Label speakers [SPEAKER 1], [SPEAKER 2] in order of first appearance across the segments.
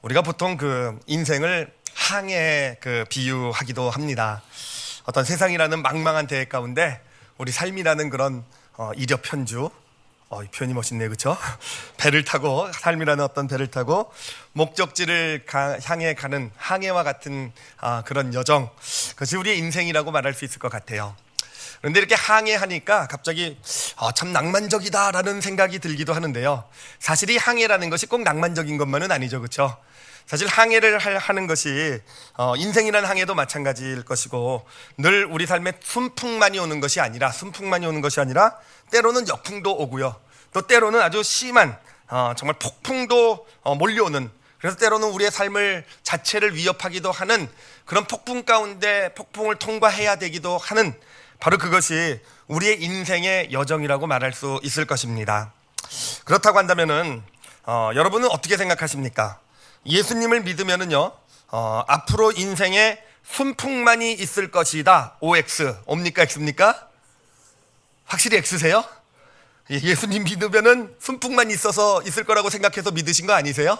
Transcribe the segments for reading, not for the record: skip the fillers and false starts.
[SPEAKER 1] 우리가 보통 그 인생을 항해에 비유하기도 합니다. 어떤 세상이라는 망망한 대해 가운데 우리 삶이라는 그런 이력편주, 이 표현이 멋있네요, 그렇죠? 배를 타고, 삶이라는 어떤 배를 타고 목적지를 향해 가는 항해와 같은 그런 여정, 그것이 우리의 인생이라고 말할 수 있을 것 같아요. 그런데 이렇게 항해하니까 갑자기 참 낭만적이다라는 생각이 들기도 하는데요. 사실 이 항해라는 것이 꼭 낭만적인 것만은 아니죠, 그렇죠? 사실 항해를 하는 것이 인생이라는 항해도 마찬가지일 것이고, 늘 우리 삶에 순풍만이 오는 것이 아니라 때로는 역풍도 오고요, 또 때로는 아주 심한 정말 폭풍도 몰려오는, 그래서 때로는 우리의 삶을 자체를 위협하기도 하는 그런 폭풍 가운데 폭풍을 통과해야 되기도 하는, 바로 그것이 우리의 인생의 여정이라고 말할 수 있을 것입니다. 그렇다고 한다면은 여러분은 어떻게 생각하십니까? 예수님을 믿으면은요, 앞으로 인생에 순풍만이 있을 것이다. OX, 옵니까 X입니까? 확실히 X세요? 예수님 믿으면은 순풍만 있을 거라고 생각해서 믿으신 거 아니세요?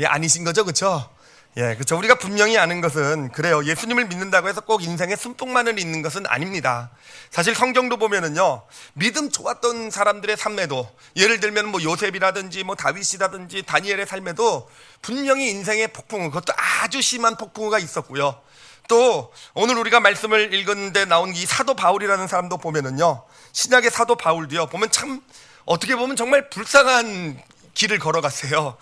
[SPEAKER 1] 아니신 거죠, 그렇죠? 그렇죠. 우리가 분명히 아는 것은 그래요. 예수님을 믿는다고 해서 꼭 인생에 순풍만을 있는 것은 아닙니다. 사실 성경도 보면은요, 믿음 좋았던 사람들의 삶에도, 예를 들면 요셉이라든지 다윗이라든지 다니엘의 삶에도 분명히 인생의 폭풍, 그것도 아주 심한 폭풍우가 있었고요. 또 오늘 우리가 말씀을 읽었는데 나온 이 사도 바울이라는 사람도 보면은요, 신약의 사도 바울도요, 보면 참 어떻게 보면 정말 불쌍한 길을 걸어갔어요.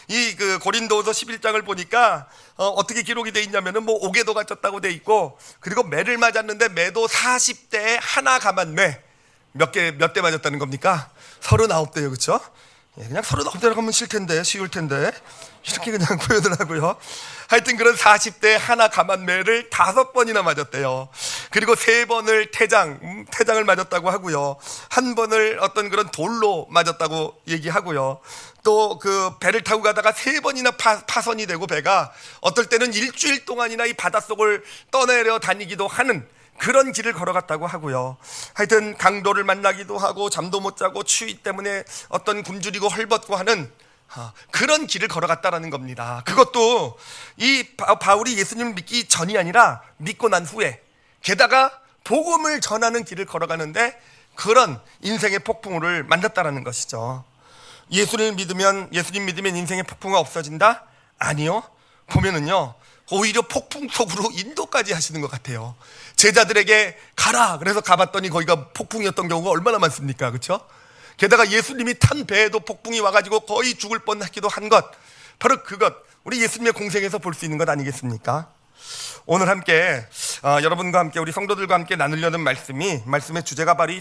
[SPEAKER 1] 이 고린도후서 11장을 보니까 어떻게 기록이 돼 있냐면은 옥에도 갇혔다고 돼 있고, 그리고 매를 맞았는데 매도 40대에 하나 감한 매, 몇 대 맞았다는 겁니까? 39대요, 그렇죠? 그냥 39대라고 하면 쉬울 텐데 이렇게 그냥 보여더라고요. 하여튼 그런 40대에 하나 감한 매를 5번이나 맞았대요. 그리고 3번을 태장을 맞았다고 하고요, 1번을 어떤 그런 돌로 맞았다고 얘기하고요, 또 배를 타고 가다가 3번이나 파손이 되고, 배가 어떨 때는 일주일 동안이나 이 바닷속을 떠내려 다니기도 하는 그런 길을 걸어갔다고 하고요. 하여튼 강도를 만나기도 하고, 잠도 못 자고 추위 때문에 어떤 굶주리고 헐벗고 하는 그런 길을 걸어갔다라는 겁니다. 그것도 이 바울이 예수님을 믿기 전이 아니라 믿고 난 후에, 게다가 복음을 전하는 길을 걸어가는데 그런 인생의 폭풍우를 만났다라는 것이죠. 예수님 믿으면 인생의 폭풍우가 없어진다? 아니요. 보면은요, 오히려 폭풍 속으로 인도까지 하시는 것 같아요. 제자들에게 가라 그래서 가봤더니 거기가 폭풍이었던 경우가 얼마나 많습니까, 그렇죠? 게다가 예수님이 탄 배에도 폭풍이 와가지고 거의 죽을 뻔하기도 한 것, 바로 그것, 우리 예수님의 공생에서 볼 수 있는 것 아니겠습니까? 오늘 함께 여러분과 함께, 우리 성도들과 함께 나누려는 말씀의 주제가 바로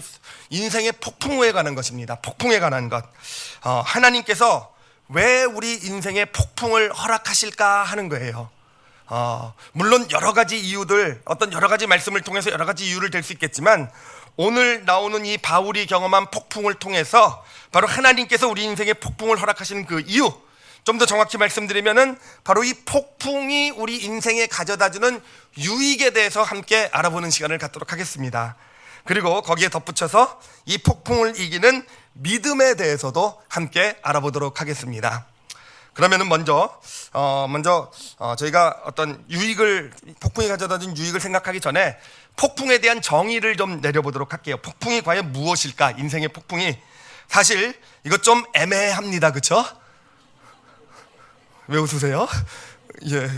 [SPEAKER 1] 인생의 폭풍우에 관한 것입니다. 폭풍에 관한 것. 하나님께서 왜 우리 인생의 폭풍을 허락하실까 하는 거예요. 물론 여러 가지 이유들, 어떤 여러 가지 말씀을 통해서 여러 가지 이유를 댈 수 있겠지만, 오늘 나오는 이 바울이 경험한 폭풍을 통해서 바로 하나님께서 우리 인생의 폭풍을 허락하시는 그 이유, 좀 더 정확히 말씀드리면은 바로 이 폭풍이 우리 인생에 가져다주는 유익에 대해서 함께 알아보는 시간을 갖도록 하겠습니다. 그리고 거기에 덧붙여서 이 폭풍을 이기는 믿음에 대해서도 함께 알아보도록 하겠습니다. 그러면은 먼저 저희가 어떤 폭풍이 가져다준 유익을 생각하기 전에 폭풍에 대한 정의를 좀 내려보도록 할게요. 폭풍이 과연 무엇일까? 인생의 폭풍이. 사실 이거 좀 애매합니다, 그렇죠? 왜 웃으세요?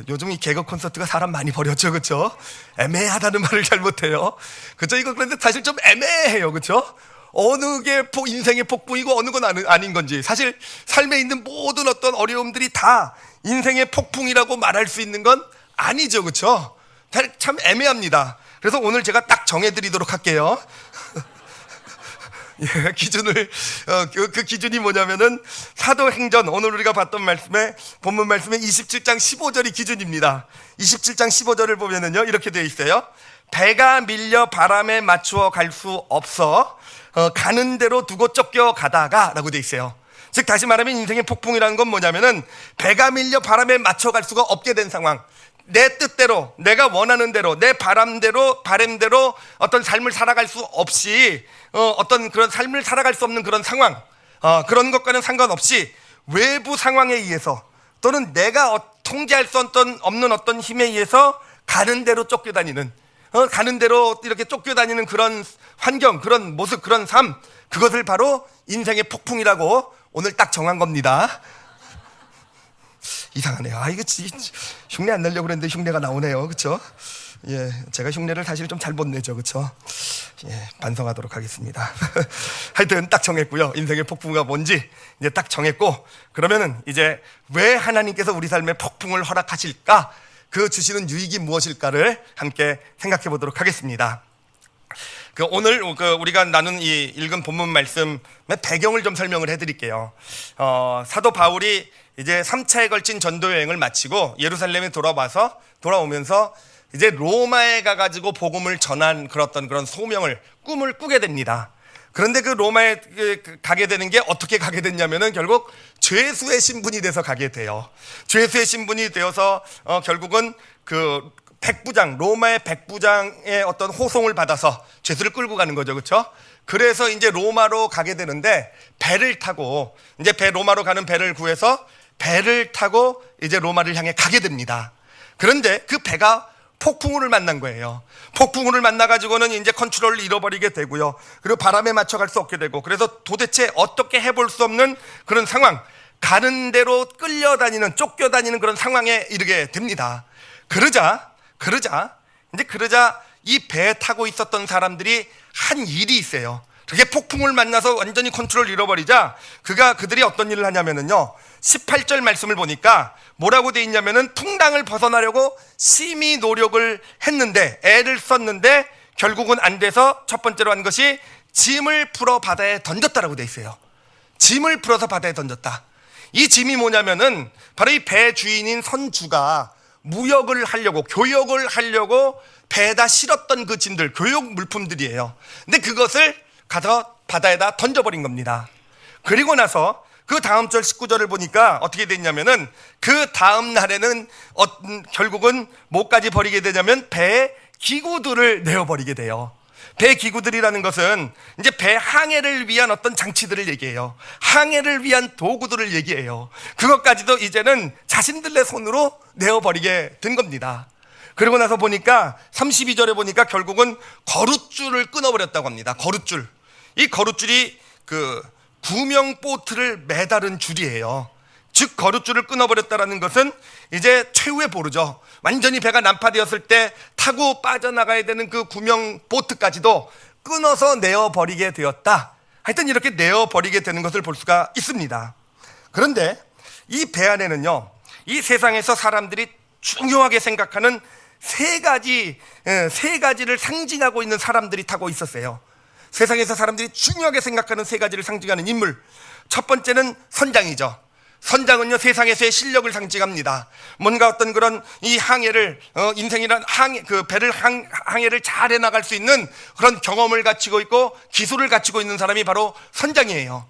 [SPEAKER 1] 요즘 이 개그 콘서트가 사람 많이 버렸죠, 그렇죠? 애매하다는 말을 잘 못해요, 그렇죠? 이거 그런데 사실 좀 애매해요, 그렇죠? 어느 게 인생의 폭풍이고 어느 건 아닌 건지, 사실 삶에 있는 모든 어떤 어려움들이 다 인생의 폭풍이라고 말할 수 있는 건 아니죠, 그렇죠? 참 애매합니다. 그래서 오늘 제가 딱 정해드리도록 할게요. 기준을, 그 기준이 뭐냐면은 사도행전, 오늘 우리가 봤던 본문 말씀의 27장 15절이 기준입니다. 27장 15절을 보면은요, 이렇게 되어 있어요. 배가 밀려 바람에 맞추어 갈 수 없어 가는 대로 두고 쫓겨 가다가 라고 되어 있어요. 즉 다시 말하면 인생의 폭풍이라는 건 뭐냐면은 배가 밀려 바람에 맞춰갈 수가 없게 된 상황, 내 뜻대로, 내가 원하는 대로, 내 바람대로 어떤 삶을 살아갈 수 없이, 어떤 그런 삶을 살아갈 수 없는 그런 상황, 그런 것과는 상관없이 외부 상황에 의해서 또는 내가 통제할 수 없는 어떤 힘에 의해서 가는 대로 쫓겨다니는, 가는 대로 이렇게 쫓겨다니는 그런 환경, 그런 모습, 그런 삶, 그것을 바로 인생의 폭풍이라고 오늘 딱 정한 겁니다. 이상하네요. 이거 흉내 안 내려고 그랬는데 흉내가 나오네요. 그렇죠? 예, 제가 흉내를 사실 좀 잘 못 내죠. 그렇죠? 예, 반성하도록 하겠습니다. 하여튼 딱 정했고요. 인생의 폭풍우가 뭔지 이제 딱 정했고, 그러면은 이제 왜 하나님께서 우리 삶에 폭풍을 허락하실까? 그 주시는 유익이 무엇일까를 함께 생각해 보도록 하겠습니다. 오늘 우리가 나눈 이 읽은 본문 말씀의 배경을 좀 설명을 해드릴게요. 사도 바울이 이제 3차에 걸친 전도 여행을 마치고 예루살렘에 돌아오면서 이제 로마에 가가지고 복음을 전한 그런 소명을, 꿈을 꾸게 됩니다. 그런데 그 로마에 가게 되는 게 어떻게 가게 됐냐면은 결국 죄수의 신분이 돼서 가게 돼요. 죄수의 신분이 되어서 결국은 그 백부장, 로마의 백부장의 어떤 호송을 받아서 죄수를 끌고 가는 거죠. 그렇죠? 그래서 이제 로마로 가게 되는데 배를 타고 이제 로마로 가는 배를 구해서 배를 타고 이제 로마를 향해 가게 됩니다. 그런데 그 배가 폭풍우를 만난 거예요. 폭풍우를 만나가지고는 이제 컨트롤을 잃어버리게 되고요. 그리고 바람에 맞춰갈 수 없게 되고, 그래서 도대체 어떻게 해볼 수 없는 그런 상황, 가는 대로 끌려다니는, 쫓겨다니는 그런 상황에 이르게 됩니다. 그러자 이 배에 타고 있었던 사람들이 한 일이 있어요. 그게 폭풍을 만나서 완전히 컨트롤을 잃어버리자 그들이 어떤 일을 하냐면은요, 18절 말씀을 보니까 뭐라고 돼 있냐면은 풍랑을 벗어나려고 심히 노력을 했는데, 애를 썼는데 결국은 안 돼서 첫 번째로 한 것이 짐을 풀어 바다에 던졌다라고 돼 있어요. 짐을 풀어서 바다에 던졌다. 이 짐이 뭐냐면은 바로 이 배 주인인 선주가 무역을 하려고, 교역을 하려고 배에다 실었던 그 짐들, 교역 물품들이에요. 근데 그것을 가서 바다에다 던져버린 겁니다. 그리고 나서 그 다음 절 19절을 보니까 어떻게 됐냐면은 그 다음 날에는 결국은 뭐까지 버리게 되냐면 배의 기구들을 내어버리게 돼요. 배 기구들이라는 것은 이제 배 항해를 위한 어떤 장치들을 얘기해요. 항해를 위한 도구들을 얘기해요. 그것까지도 이제는 자신들의 손으로 내어버리게 된 겁니다. 그리고 나서 보니까 32절에 보니까 결국은 거룻줄을 끊어버렸다고 합니다. 거룻줄. 이 거룻줄이 그 구명 보트를 매다른 줄이에요. 즉 거룻줄을 끊어버렸다는 것은 이제 최후의 보루죠. 완전히 배가 난파되었을 때 타고 빠져나가야 되는 그 구명 보트까지도 끊어서 내어버리게 되었다. 하여튼 이렇게 내어버리게 되는 것을 볼 수가 있습니다. 그런데 이 배 안에는요, 이 세상에서 사람들이 중요하게 생각하는 세 가지를 상징하고 있는 사람들이 타고 있었어요. 세상에서 사람들이 중요하게 생각하는 세 가지를 상징하는 인물. 첫 번째는 선장이죠. 선장은요, 세상에서의 실력을 상징합니다. 뭔가 어떤 그런 이 항해를, 인생이란 배를 항해를 잘 해나갈 수 있는 그런 경험을 갖추고 있고 기술을 갖추고 있는 사람이 바로 선장이에요.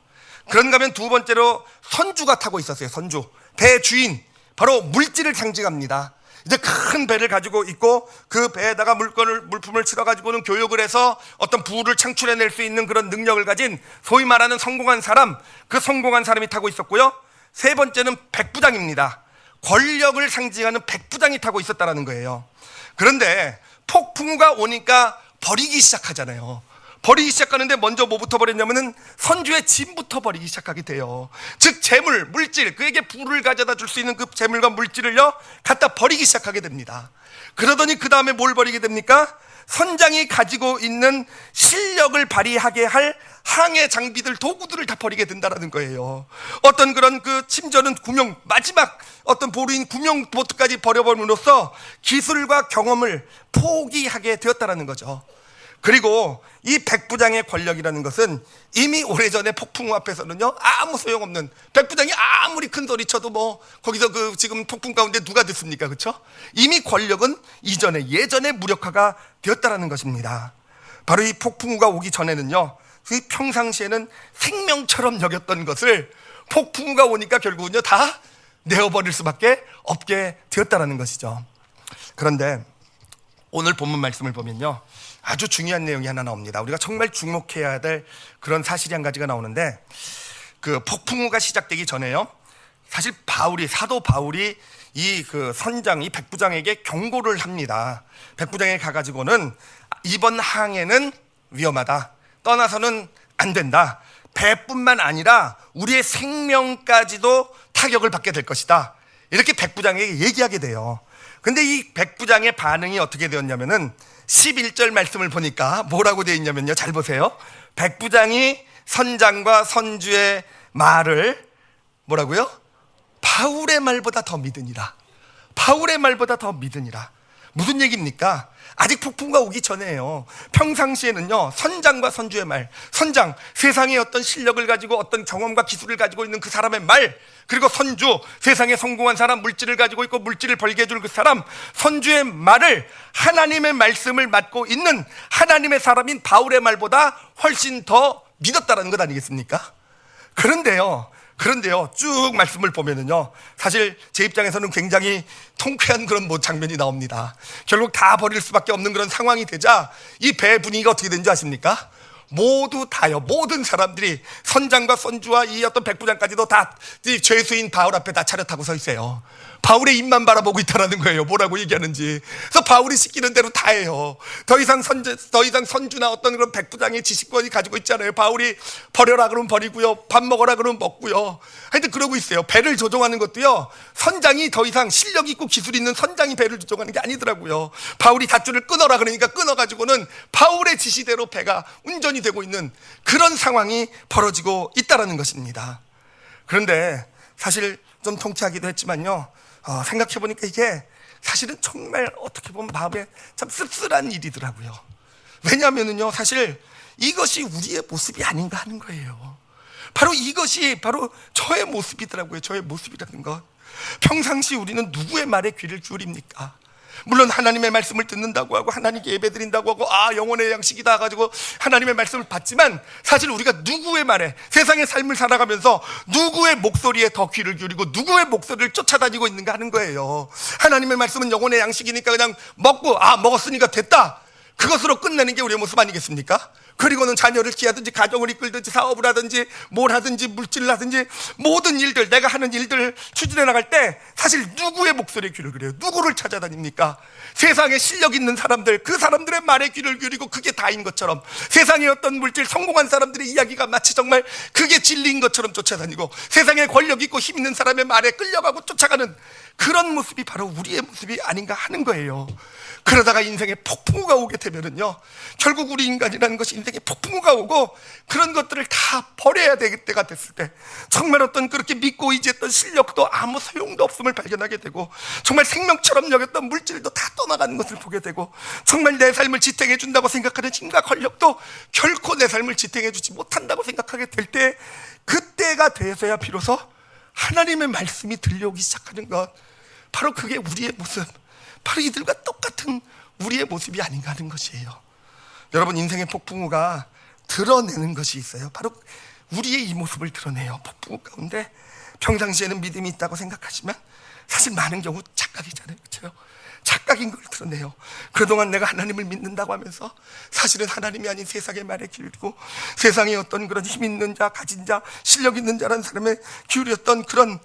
[SPEAKER 1] 그런가 하면 두 번째로 선주가 타고 있었어요. 선주. 배 주인. 바로 물질을 상징합니다. 이제 큰 배를 가지고 있고 그 배에다가 물품을 실어가지고는 교육을 해서 어떤 부를 창출해낼 수 있는 그런 능력을 가진 소위 말하는 성공한 사람, 그 성공한 사람이 타고 있었고요. 세 번째는 백부장입니다. 권력을 상징하는 백부장이 타고 있었다는 거예요. 그런데 폭풍우가 오니까 버리기 시작하잖아요. 버리기 시작하는데 먼저 뭐부터 버렸냐면은 선주의 짐부터 버리기 시작하게 돼요. 즉 재물, 물질, 그에게 부를 가져다 줄 수 있는 그 재물과 물질을요 갖다 버리기 시작하게 됩니다. 그러더니 그 다음에 뭘 버리게 됩니까? 선장이 가지고 있는 실력을 발휘하게 할 항해 장비들, 도구들을 다 버리게 된다는 거예요. 어떤 그런 심지어는 마지막 어떤 보루인 구명 보트까지 버려버림으로써 기술과 경험을 포기하게 되었다는 거죠. 그리고 이 백부장의 권력이라는 것은 이미 오래전에 폭풍우 앞에서는요 아무 소용없는, 백부장이 아무리 큰 소리 쳐도 뭐 거기서 지금 폭풍 가운데 누가 듣습니까? 그렇죠? 이미 권력은 예전에 무력화가 되었다는 것입니다. 바로 이 폭풍우가 오기 전에는요, 그 평상시에는 생명처럼 여겼던 것을 폭풍우가 오니까 결국은요 다 내어버릴 수밖에 없게 되었다는 것이죠. 그런데 오늘 본문 말씀을 보면요, 아주 중요한 내용이 하나 나옵니다. 우리가 정말 주목해야 될 그런 사실이 한 가지가 나오는데, 그 폭풍우가 시작되기 전에요, 사실 사도 바울이 이 그 선장, 이 백부장에게 경고를 합니다. 백부장에 가가지고는 이번 항해는 위험하다, 떠나서는 안 된다, 배뿐만 아니라 우리의 생명까지도 타격을 받게 될 것이다, 이렇게 백부장에게 얘기하게 돼요. 근데 이 백부장의 반응이 어떻게 되었냐면은 11절 말씀을 보니까 뭐라고 되어 있냐면요, 잘 보세요. 백부장이 선장과 선주의 말을 뭐라고요? 바울의 말보다 더 믿으니라. 바울의 말보다 더 믿으니라. 무슨 얘기입니까? 아직 폭풍과 오기 전에요. 평상시에는요, 선장과 선주의 말, 선장, 세상의 어떤 실력을 가지고 어떤 경험과 기술을 가지고 있는 그 사람의 말, 그리고 선주, 세상에 성공한 사람, 물질을 가지고 있고 물질을 벌게 해줄 그 사람, 선주의 말을, 하나님의 말씀을 맡고 있는 하나님의 사람인 바울의 말보다 훨씬 더 믿었다라는 것 아니겠습니까? 그런데요, 쭉 말씀을 보면은요, 사실 제 입장에서는 굉장히 통쾌한 그런 장면이 나옵니다. 결국 다 버릴 수밖에 없는 그런 상황이 되자 이 배 분위기가 어떻게 된지 아십니까? 모두 다요, 모든 사람들이 선장과 선주와 이 어떤 백부장까지도 다 죄수인 바울 앞에 다 차렷하고 서 있어요. 바울의 입만 바라보고 있다라는 거예요. 뭐라고 얘기하는지. 그래서 바울이 시키는 대로 다 해요. 더 이상 선주나 어떤 그런 백부장의 지식권이 가지고 있잖아요. 바울이 버려라 그러면 버리고요, 밥 먹어라 그러면 먹고요. 하여튼 그러고 있어요. 배를 조종하는 것도요, 선장이 더 이상 실력 있고 기술 있는 선장이 배를 조종하는 게 아니더라고요. 바울이 닷줄을 끊어라 그러니까 끊어가지고는 바울의 지시대로 배가 운전이 되고 있는 그런 상황이 벌어지고 있다라는 것입니다. 그런데 사실 좀 통쾌하기도 했지만요, 생각해보니까 이게 사실은 정말 어떻게 보면 마음에 참 씁쓸한 일이더라고요. 왜냐하면요, 사실 이것이 우리의 모습이 아닌가 하는 거예요. 바로 이것이 바로 저의 모습이더라고요. 저의 모습이라는 것. 평상시 우리는 누구의 말에 귀를 기울입니까? 물론 하나님의 말씀을 듣는다고 하고 하나님께 예배드린다고 하고 영혼의 양식이다 가지고 하나님의 말씀을 받지만, 사실 우리가 누구의 말에, 세상의 삶을 살아가면서 누구의 목소리에 더 귀를 기울이고 누구의 목소리를 쫓아다니고 있는가 하는 거예요. 하나님의 말씀은 영혼의 양식이니까 그냥 먹고 먹었으니까 됐다, 그것으로 끝내는 게 우리의 모습 아니겠습니까? 그리고는 자녀를 키우든지 가정을 이끌든지 사업을 하든지 뭘 하든지 물질을 하든지 모든 일들, 내가 하는 일들을 추진해 나갈 때 사실 누구의 목소리에 귀를 기울여요? 누구를 찾아다닙니까? 세상에 실력 있는 사람들, 그 사람들의 말에 귀를 기울이고 그게 다인 것처럼, 세상의 어떤 물질, 성공한 사람들의 이야기가 마치 정말 그게 진리인 것처럼 쫓아다니고, 세상에 권력 있고 힘 있는 사람의 말에 끌려가고 쫓아가는 그런 모습이 바로 우리의 모습이 아닌가 하는 거예요. 그러다가 인생에 폭풍우가 오게 되면은요, 결국 우리 인간이라는 것이 인생에 폭풍우가 오고 그런 것들을 다 버려야 될 때가 됐을 때, 정말 어떤 그렇게 믿고 의지했던 실력도 아무 소용도 없음을 발견하게 되고, 정말 생명처럼 여겼던 물질도 다 떠나가는 것을 보게 되고, 정말 내 삶을 지탱해 준다고 생각하는 힘과 권력도 결코 내 삶을 지탱해 주지 못한다고 생각하게 될 때, 그때가 돼서야 비로소 하나님의 말씀이 들려오기 시작하는 것, 바로 그게 우리의 모습, 바로 이들과 똑같은 우리의 모습이 아닌가 하는 것이에요. 여러분, 인생의 폭풍우가 드러내는 것이 있어요. 바로 우리의 이 모습을 드러내요. 폭풍우 가운데 평상시에는 믿음이 있다고 생각하지만 사실 많은 경우 착각이잖아요. 그렇죠? 착각인 걸 드러내요. 그동안 내가 하나님을 믿는다고 하면서 사실은 하나님이 아닌 세상의 말에 기울이고, 세상에 어떤 그런 힘 있는 자, 가진 자, 실력 있는 자라는 사람에 기울였던 그런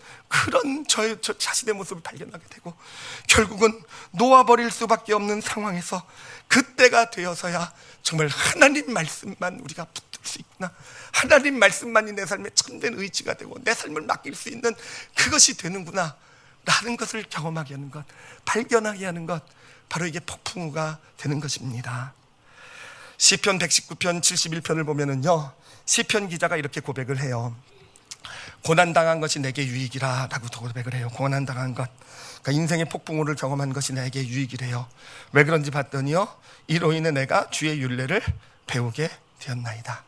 [SPEAKER 1] 저 자신의 모습을 발견하게 되고, 결국은 놓아버릴 수밖에 없는 상황에서 그때가 되어서야 정말 하나님 말씀만 우리가 붙들 수 있구나, 하나님 말씀만이 내 삶의 참된 의지가 되고 내 삶을 맡길 수 있는 그것이 되는구나 라는 것을 경험하게 하는 것, 발견하게 하는 것, 바로 이게 폭풍우가 되는 것입니다. 시편 119편 71편을 보면은요, 시편 기자가 이렇게 고백을 해요. 고난당한 것이 내게 유익이라 라고 고백을 해요. 고난당한 것, 그러니까 인생의 폭풍우를 경험한 것이 내게 유익이래요. 왜 그런지 봤더니요, 이로 인해 내가 주의 율례를 배우게 되었나이다.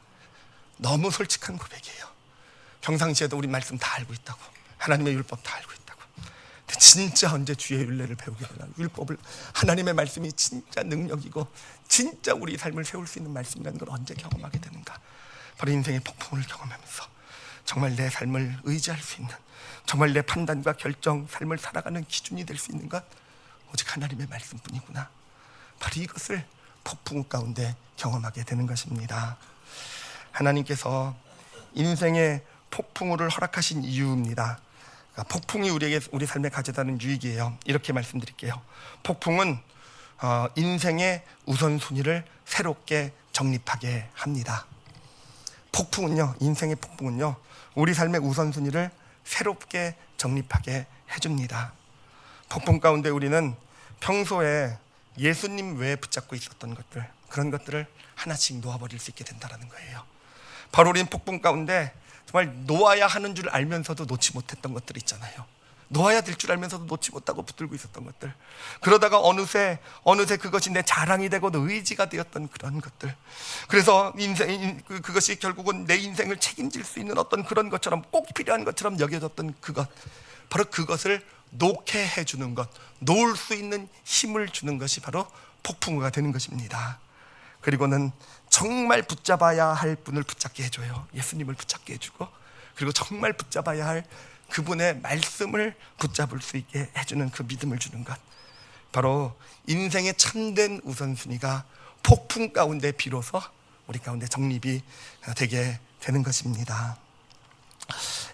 [SPEAKER 1] 너무 솔직한 고백이에요. 평상시에도 우리 말씀 다 알고 있다고, 하나님의 율법 다 알고 있다고. 근데 진짜 언제 주의 율례를 배우게 되나, 율법을, 하나님의 말씀이 진짜 능력이고 진짜 우리 삶을 세울 수 있는 말씀이라는 걸 언제 경험하게 되는가. 바로 인생의 폭풍을 경험하면서 정말 내 삶을 의지할 수 있는, 정말 내 판단과 결정, 삶을 살아가는 기준이 될 수 있는 것, 오직 하나님의 말씀뿐이구나. 바로 이것을 폭풍 가운데 경험하게 되는 것입니다. 하나님께서 인생의 폭풍우를 허락하신 이유입니다. 폭풍이 우리 삶에 가져다는 유익이에요. 이렇게 말씀드릴게요. 폭풍은 인생의 우선순위를 새롭게 정립하게 합니다. 인생의 폭풍은요, 우리 삶의 우선순위를 새롭게 정립하게 해줍니다. 폭풍 가운데 우리는 평소에 예수님 외에 붙잡고 있었던 것들, 그런 것들을 하나씩 놓아버릴 수 있게 된다는 거예요. 바로 우리는 폭풍 가운데 정말 놓아야 하는 줄 알면서도 놓지 못했던 것들 있잖아요. 놓아야 될 줄 알면서도 놓지 못하고 붙들고 있었던 것들, 그러다가 어느새 그것이 내 자랑이 되고 의지가 되었던 그런 것들, 그래서 그것이 결국은 내 인생을 책임질 수 있는 어떤 그런 것처럼 꼭 필요한 것처럼 여겨졌던 그것, 바로 그것을 놓게 해주는 것, 놓을 수 있는 힘을 주는 것이 바로 폭풍우가 되는 것입니다. 그리고는 정말 붙잡아야 할 분을 붙잡게 해줘요. 예수님을 붙잡게 해주고, 그리고 정말 붙잡아야 할 그분의 말씀을 붙잡을 수 있게 해주는 그 믿음을 주는 것, 바로 인생의 참된 우선순위가 폭풍 가운데 비로소 우리 가운데 정립이 되게 되는 것입니다.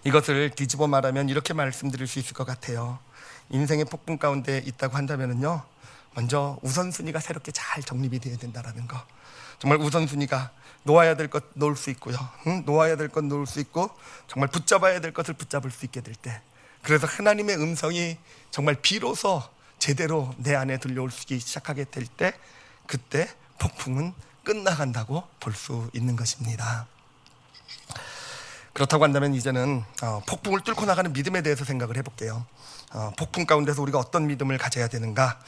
[SPEAKER 1] 이것을 뒤집어 말하면 이렇게 말씀드릴 수 있을 것 같아요. 인생의 폭풍 가운데 있다고 한다면요, 먼저 우선순위가 새롭게 잘 정립이 되어야 된다는 거. 정말 우선순위가 놓아야 될 것 놓을 수 있고요, 놓아야 될 것 놓을 수 있고, 정말 붙잡아야 될 것을 붙잡을 수 있게 될 때, 그래서 하나님의 음성이 정말 비로소 제대로 내 안에 들려오기 시작하게 될 때, 그때 폭풍은 끝나간다고 볼 수 있는 것입니다. 그렇다고 한다면 이제는 폭풍을 뚫고 나가는 믿음에 대해서 생각을 해볼게요. 폭풍 가운데서 우리가 어떤 믿음을 가져야 되는가?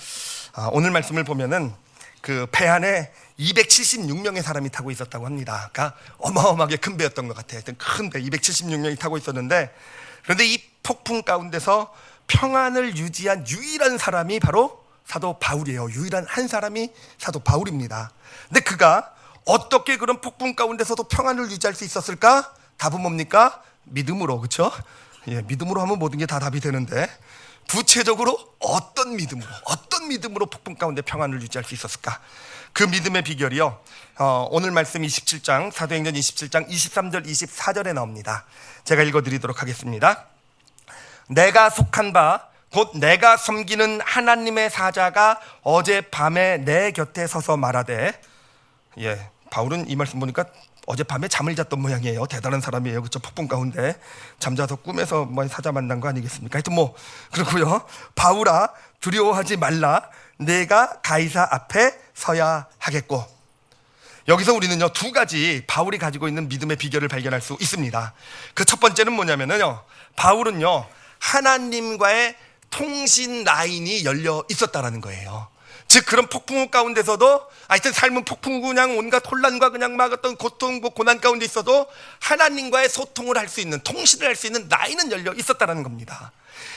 [SPEAKER 1] 오늘 말씀을 보면은 그 배 안에 276명의 사람이 타고 있었다고 합니다. 그러니까 어마어마하게 큰 배였던 것 같아요. 큰 배 276명이 타고 있었는데, 그런데 이 폭풍 가운데서 평안을 유지한 유일한 사람이 바로 사도 바울이에요. 유일한 한 사람이 사도 바울입니다. 근데 그가 어떻게 그런 폭풍 가운데서도 평안을 유지할 수 있었을까? 답은 뭡니까? 믿음으로, 그렇죠? 예, 믿음으로 하면 모든 게 다 답이 되는데, 구체적으로 어떤 믿음으로 폭풍 가운데 평안을 유지할 수 있었을까? 그 믿음의 비결이요, 오늘 말씀 27장, 사도행전 27장 23절 24절에 나옵니다. 제가 읽어드리도록 하겠습니다. 내가 속한 바 곧 내가 섬기는 하나님의 사자가 어젯밤에 내 곁에 서서 말하되, 예, 바울은 이 말씀 보니까 어젯밤에 잠을 잤던 모양이에요. 대단한 사람이에요, 그렇죠? 폭풍 가운데 잠자서 꿈에서 뭐 사자 만난 거 아니겠습니까? 하여튼 뭐 그렇고요. 바울아, 두려워하지 말라. 내가 가이사 앞에 서야 하겠고. 여기서 우리는요, 두 가지 바울이 가지고 있는 믿음의 비결을 발견할 수 있습니다. 그 첫 번째는 뭐냐면요, 바울은요, 하나님과의 통신 라인이 열려 있었다라는 거예요. 즉, 그런 폭풍 가운데서도, 하여튼 삶은 폭풍, 그냥 온갖 혼란과 그냥 막 어떤 고통, 고난 가운데 있어도 하나님과의 소통을 할 수 있는, 통신을 할 수 있는 라인은 열려 있었다라는 겁니다.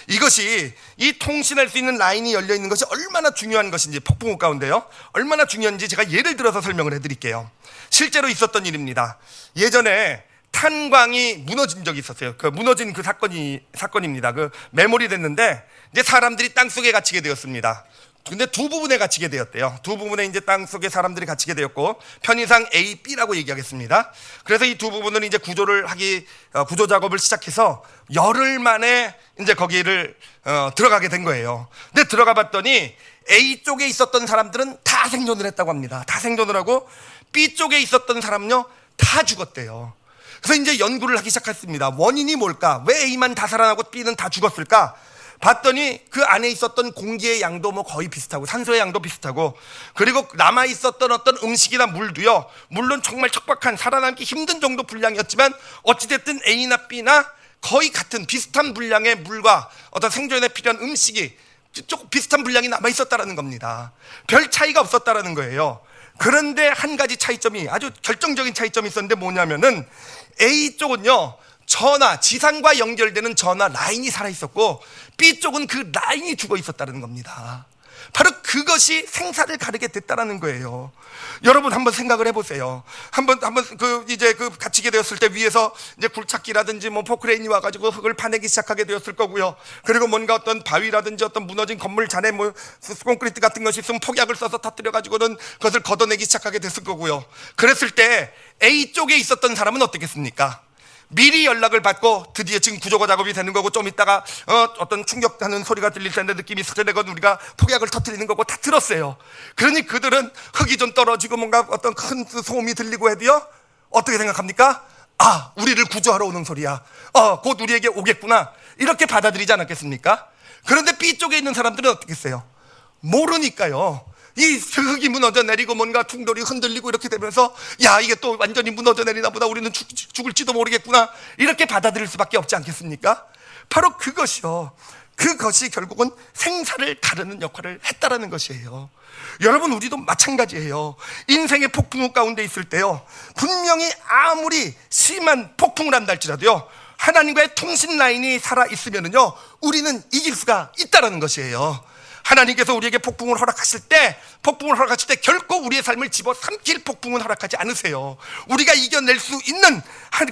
[SPEAKER 1] 이것이, 이 통신할 수 있는 라인이 열려 있는 것이 얼마나 중요한 것인지, 폭풍 가운데요, 얼마나 중요한지 제가 예를 들어서 설명을 해드릴게요. 실제로 있었던 일입니다. 예전에 탄광이 무너진 적이 있었어요. 그 무너진 그 사건입니다. 그 매몰이 됐는데, 이제 사람들이 땅 속에 갇히게 되었습니다. 근데 두 부분에 갇히게 되었대요. 두 부분에 이제 땅 속에 사람들이 갇히게 되었고, 편의상 A, B라고 얘기하겠습니다. 그래서 이 두 부분은 이제 구조 작업을 시작해서 열흘 만에 이제 거기를 들어가게 된 거예요. 근데 들어가 봤더니 A 쪽에 있었던 사람들은 다 생존을 했다고 합니다. 다 생존을 하고, B 쪽에 있었던 사람은요, 다 죽었대요. 그래서 이제 연구를 하기 시작했습니다. 원인이 뭘까? 왜 A만 다 살아나고 B는 다 죽었을까? 봤더니 그 안에 있었던 공기의 양도 뭐 거의 비슷하고, 산소의 양도 비슷하고, 그리고 남아 있었던 어떤 음식이나 물도요, 물론 정말 척박한, 살아남기 힘든 정도 분량이었지만 어찌됐든 A나 B나 거의 같은 비슷한 분량의 물과 어떤 생존에 필요한 음식이 조금 비슷한 분량이 남아 있었다라는 겁니다. 별 차이가 없었다라는 거예요. 그런데 한 가지 차이점이, 아주 결정적인 차이점이 있었는데 뭐냐면은, A 쪽은요, 지상과 연결되는 전화 라인이 살아있었고, B 쪽은 그 라인이 죽어 있었다는 겁니다. 바로 그것이 생사를 가르게 됐다는 거예요. 여러분 한번 생각을 해보세요. 한번 갇히게 되었을 때 위에서 이제 굴착기라든지 뭐 포크레인이 와가지고 흙을 파내기 시작하게 되었을 거고요. 그리고 뭔가 어떤 바위라든지 어떤 무너진 건물 잔에 뭐 콘크리트 같은 것이 있으면 폭약을 써서 터뜨려가지고는 그것을 걷어내기 시작하게 됐을 거고요. 그랬을 때 A 쪽에 있었던 사람은 어떻겠습니까? 미리 연락을 받고 드디어 지금 구조가 작업이 되는 거고 좀 있다가 어떤 충격하는 소리가 들릴 텐데 느낌이 스쳐내건 우리가 폭약을 터뜨리는 거고 다 들었어요. 그러니 그들은 흙이 좀 떨어지고 뭔가 어떤 큰 소음이 들리고 해도요, 어떻게 생각합니까? 아, 우리를 구조하러 오는 소리야. 곧 우리에게 오겠구나. 이렇게 받아들이지 않았겠습니까? 그런데 B쪽에 있는 사람들은 어떻게 했어요? 모르니까요. 이 흙이 무너져 내리고 뭔가 충돌이 흔들리고 이렇게 되면서 야, 이게 또 완전히 무너져 내리나 보다. 우리는 죽을지도 모르겠구나. 이렇게 받아들일 수밖에 없지 않겠습니까? 바로 그것이 결국은 생사를 가르는 역할을 했다라는 것이에요. 여러분, 우리도 마찬가지예요. 인생의 폭풍 가운데 있을 때요, 분명히 아무리 심한 폭풍을 한다 할지라도요, 하나님과의 통신 라인이 살아있으면요, 우리는 이길 수가 있다라는 것이에요. 하나님께서 우리에게 폭풍을 허락하실 때 결코 우리의 삶을 집어삼킬 폭풍은 허락하지 않으세요. 우리가 이겨낼 수 있는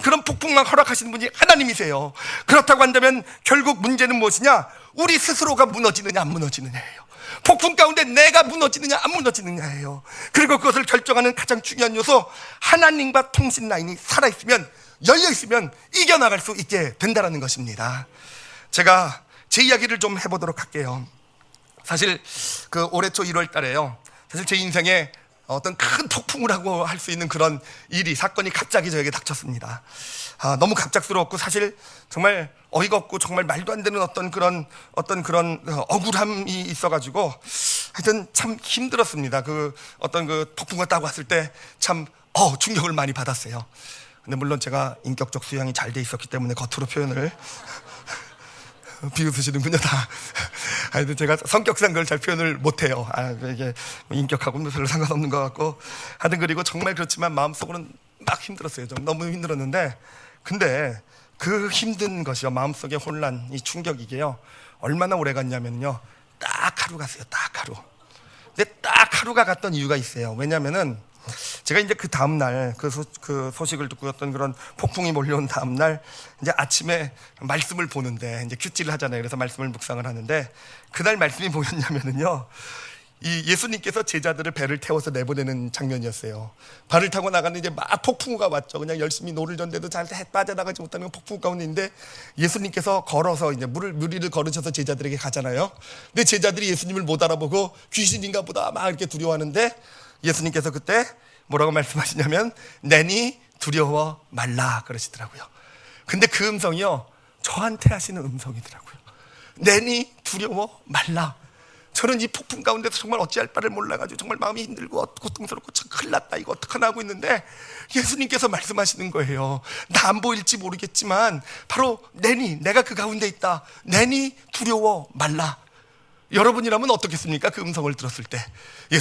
[SPEAKER 1] 그런 폭풍만 허락하시는 분이 하나님이세요. 그렇다고 한다면 결국 문제는 무엇이냐? 우리 스스로가 무너지느냐 안 무너지느냐예요. 폭풍 가운데 내가 무너지느냐 안 무너지느냐예요. 그리고 그것을 결정하는 가장 중요한 요소, 하나님과 통신 라인이 살아있으면, 열려있으면 이겨나갈 수 있게 된다는 것입니다. 제가 제 이야기를 좀 해보도록 할게요. 사실 그 올해 초 1월 달에요, 사실 제 인생에 어떤 큰 폭풍을 하고 할 수 있는 그런 사건이 갑자기 저에게 닥쳤습니다. 너무 갑작스러웠고 사실 정말 어이가 없고 정말 말도 안 되는 어떤 그런 억울함이 있어가지고 하여튼 참 힘들었습니다. 그 폭풍을 따고 왔을 때 참 충격을 많이 받았어요. 근데 물론 제가 인격적 수양이 잘 돼 있었기 때문에 겉으로 표현을 비웃으시는군요, 다. 하여튼 제가 성격상 그걸 잘 표현을 못해요. 이게 인격하고는 별로 상관없는 것 같고. 하여튼 그리고 정말 그렇지만 마음속으로는 막 힘들었어요. 좀 너무 힘들었는데, 근데 그 힘든 것이요, 마음속의 혼란, 이 충격, 이게요, 얼마나 오래 갔냐면요, 딱 하루 갔어요. 딱 하루. 근데 딱 하루가 갔던 이유가 있어요. 왜냐면은 제가 이제 그 다음날 그 소식을 듣고 어떤 그런 폭풍이 몰려온 다음날 이제 아침에 말씀을 보는데, 이제 큐티를 하잖아요. 그래서 말씀을 묵상을 하는데, 그날 말씀이 뭐였냐면은요, 이 예수님께서 제자들을 배를 태워서 내보내는 장면이었어요. 발을 타고 나갔는데 이제 막 폭풍우가 왔죠. 그냥 열심히 노를 졌는데도 잘 빠져나가지 못하는 폭풍우 가운데인데, 예수님께서 걸어서 이제 무리를 걸으셔서 제자들에게 가잖아요. 근데 제자들이 예수님을 못 알아보고 귀신인가 보다 막 이렇게 두려워하는데, 예수님께서 그때 뭐라고 말씀하시냐면, 내니 두려워 말라 그러시더라고요. 근데 그 음성이요, 저한테 하시는 음성이더라고요. 내니 두려워 말라. 저는 이 폭풍 가운데서 정말 어찌할 바를 몰라가지고 정말 마음이 힘들고 고통스럽고 참 큰일 났다, 이거 어떡하나 하고 있는데, 예수님께서 말씀하시는 거예요. 나 안 보일지 모르겠지만 바로 내가 그 가운데 있다. 내니 두려워 말라. 여러분이라면 어떻겠습니까? 그 음성을 들었을 때,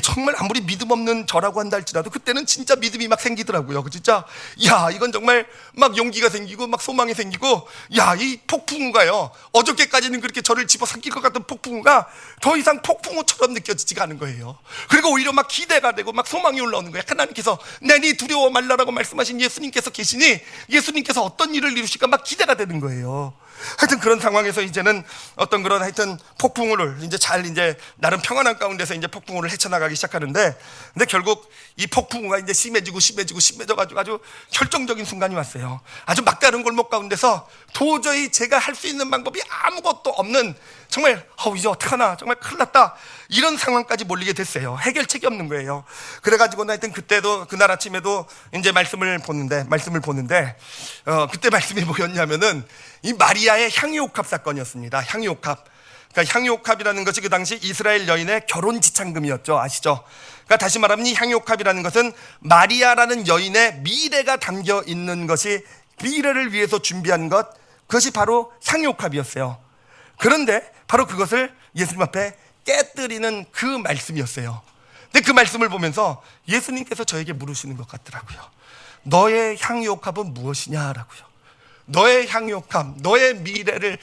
[SPEAKER 1] 정말 아무리 믿음 없는 저라고 한다 할지라도 그때는 진짜 믿음이 막 생기더라고요. 진짜 이건 정말 막 용기가 생기고 막 소망이 생기고, 이 폭풍우가요, 어저께까지는 그렇게 저를 집어삼킬 것 같은 폭풍우가 더 이상 폭풍우처럼 느껴지지가 않은 거예요. 그리고 오히려 막 기대가 되고 막 소망이 올라오는 거예요. 하나님께서 내니 두려워 말라라고 말씀하신 예수님께서 계시니, 예수님께서 어떤 일을 이루실까 막 기대가 되는 거예요. 하여튼 그런 상황에서 이제는 어떤 그런 하여튼 폭풍우를 이제 나름 평안한 가운데서 이제 폭풍우를 헤쳐나가기 시작하는데, 근데 결국 이 폭풍우가 이제 심해져가지고 아주 결정적인 순간이 왔어요. 아주 막다른 골목 가운데서 도저히 제가 할 수 있는 방법이 아무것도 없는, 정말 이제 어떡하나, 정말 큰일 났다, 이런 상황까지 몰리게 됐어요. 해결책이 없는 거예요. 그래가지고 하여튼 그때도 그날 아침에도 이제 말씀을 보는데 그때 말씀이 뭐였냐면은 이 마리아의 향유옥합 사건이었습니다. 향유옥합. 그러니까 향유옥합이라는 것이 그 당시 이스라엘 여인의 결혼 지참금이었죠. 아시죠? 그러니까 다시 말하면 이 향유옥합이라는 것은 마리아라는 여인의 미래가 담겨 있는 것이, 미래를 위해서 준비한 것, 그것이 바로 향유옥합이었어요. 그런데 바로 그것을 예수님 앞에 깨뜨리는 그 말씀이었어요. 근데 그 말씀을 보면서 예수님께서 저에게 물으시는 것 같더라고요. 너의 향유옥합은 무엇이냐라고요. 너의 향유옥합, 너의 미래를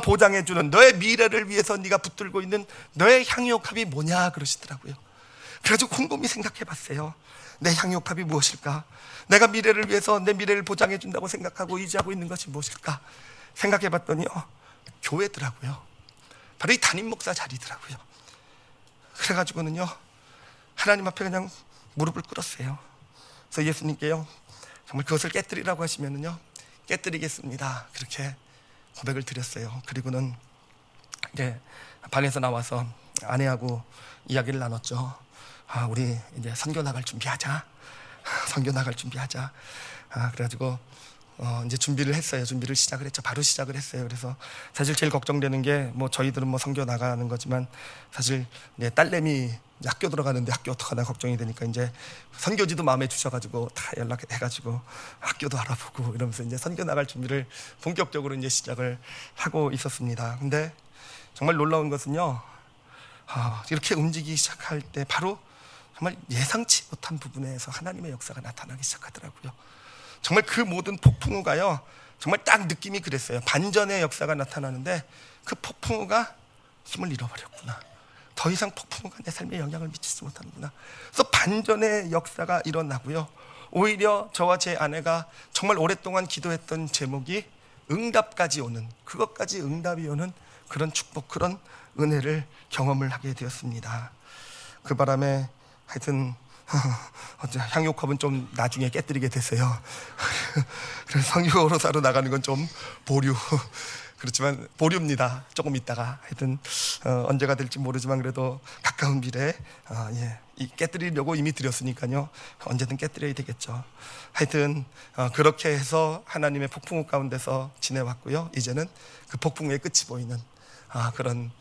[SPEAKER 1] 보장해주는, 너의 미래를 위해서 네가 붙들고 있는 너의 향유옥합이 뭐냐 그러시더라고요. 그래가지고 곰곰이 생각해봤어요. 내 향유옥합이 무엇일까? 내가 미래를 위해서 내 미래를 보장해준다고 생각하고 의지하고 있는 것이 무엇일까? 생각해봤더니요, 교회더라고요. 바로 이 담임 목사 자리더라고요. 그래가지고는요, 하나님 앞에 그냥 무릎을 꿇었어요. 그래서 예수님께요, 정말 그것을 깨뜨리라고 하시면은요, 깨뜨리겠습니다. 그렇게 고백을 드렸어요. 그리고는 이제 방에서 나와서 아내하고 이야기를 나눴죠. 우리 이제 선교 나갈 준비하자. 선교 나갈 준비하자. 그래가지고 이제 준비를 했어요. 준비를 시작을 했죠. 바로 시작을 했어요. 그래서 사실 제일 걱정되는 게 뭐 저희들은 뭐 선교 나가는 거지만 사실 이제 딸내미 학교 들어가는데 학교 어떡하나 걱정이 되니까 이제 선교지도 마음에 주셔가지고 다 연락해가지고 학교도 알아보고 이러면서 이제 선교 나갈 준비를 본격적으로 이제 시작을 하고 있었습니다. 근데 정말 놀라운 것은요, 이렇게 움직이기 시작할 때 바로 정말 예상치 못한 부분에서 하나님의 역사가 나타나기 시작하더라고요. 정말 그 모든 폭풍우가요, 정말 딱 느낌이 그랬어요. 반전의 역사가 나타나는데 그 폭풍우가 힘을 잃어버렸구나. 더 이상 폭풍우가 내 삶에 영향을 미치지 못하는구나. 그래서 반전의 역사가 일어나고요, 오히려 저와 제 아내가 정말 오랫동안 기도했던 제목이 응답까지 오는, 그것까지 응답이 오는 그런 축복, 그런 은혜를 경험을 하게 되었습니다. 그 바람에 하여튼 향유컵은 좀 나중에 깨뜨리게 됐어요. 그래서 성교로사로 나가는 건 좀 보류. 그렇지만 보류입니다. 조금 있다가 하여튼 언제가 될지 모르지만 그래도 가까운 미래에 이 깨뜨리려고 이미 드렸으니까요, 언제든 깨뜨려야 되겠죠. 하여튼 그렇게 해서 하나님의 폭풍우 가운데서 지내왔고요, 이제는 그 폭풍우의 끝이 보이는 그런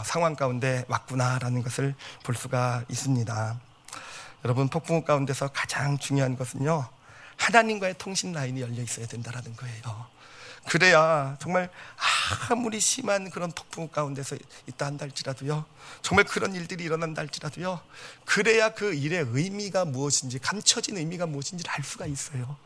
[SPEAKER 1] 상황 가운데 왔구나라는 것을 볼 수가 있습니다. 여러분, 폭풍우 가운데서 가장 중요한 것은요, 하나님과의 통신 라인이 열려 있어야 된다는 거예요. 그래야 정말 아무리 심한 그런 폭풍 가운데서 있다 한다 할지라도요, 정말 그런 일들이 일어난다 할지라도요, 그래야 그 일의 의미가 무엇인지, 감춰진 의미가 무엇인지를 알 수가 있어요.